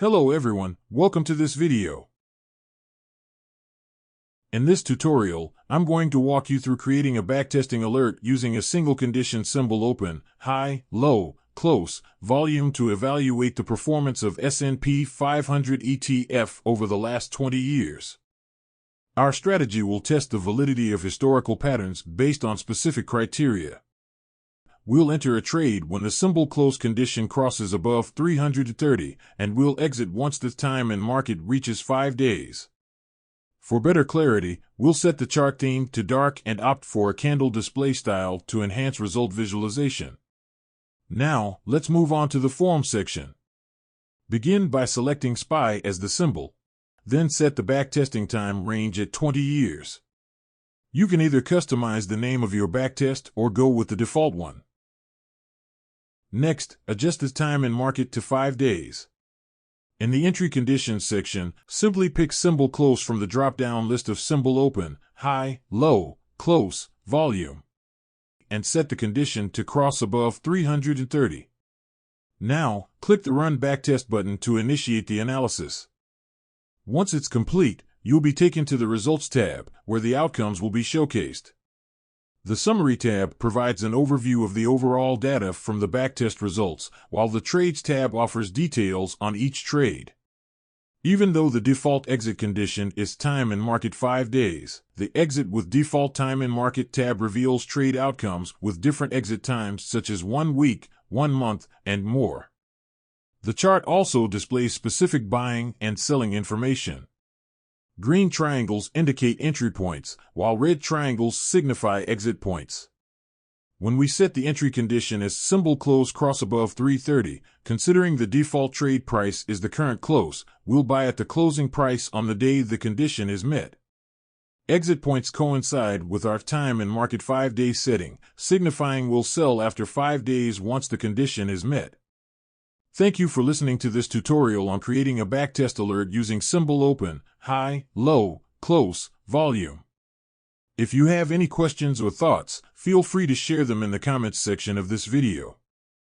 Hello everyone, welcome to this video. In this tutorial, I'm going to walk you through creating a backtesting alert using a single condition symbol open, high, low, close, volume to evaluate the performance of S&P 500 ETF over the last 20 years. Our strategy will test the validity of historical patterns based on specific criteria. We'll enter a trade when the symbol close condition crosses above 330, and we'll exit once the time in market reaches 5 days. For better clarity, we'll set the chart theme to dark and opt for a candle display style to enhance result visualization. Now, let's move on to the form section. Begin by selecting SPY as the symbol. Then set the backtesting time range at 20 years. You can either customize the name of your backtest or go with the default one. Next, adjust the time in market to 5 days. In the entry conditions section, simply pick symbol close from the drop-down list of symbol open, high, low, close, volume, and set the condition to cross above 330. Now, click the Run Backtest button to initiate the analysis. Once it's complete, you'll be taken to the Results tab, where the outcomes will be showcased. The Summary tab provides an overview of the overall data from the backtest results, while the Trades tab offers details on each trade. Even though the default exit condition is time in market 5 days, the Exit with Default Time in Market tab reveals trade outcomes with different exit times such as 1 week, 1 month, and more. The chart also displays specific buying and selling information. Green triangles indicate entry points, while red triangles signify exit points. When we set the entry condition as symbol close cross above 330, considering the default trade price is the current close, we'll buy at the closing price on the day the condition is met. Exit points coincide with our time in market 5-day setting, signifying we'll sell after 5 days once the condition is met. Thank you for listening to this tutorial on creating a backtest alert using symbol open, high, low, close, volume. If you have any questions or thoughts, feel free to share them in the comments section of this video.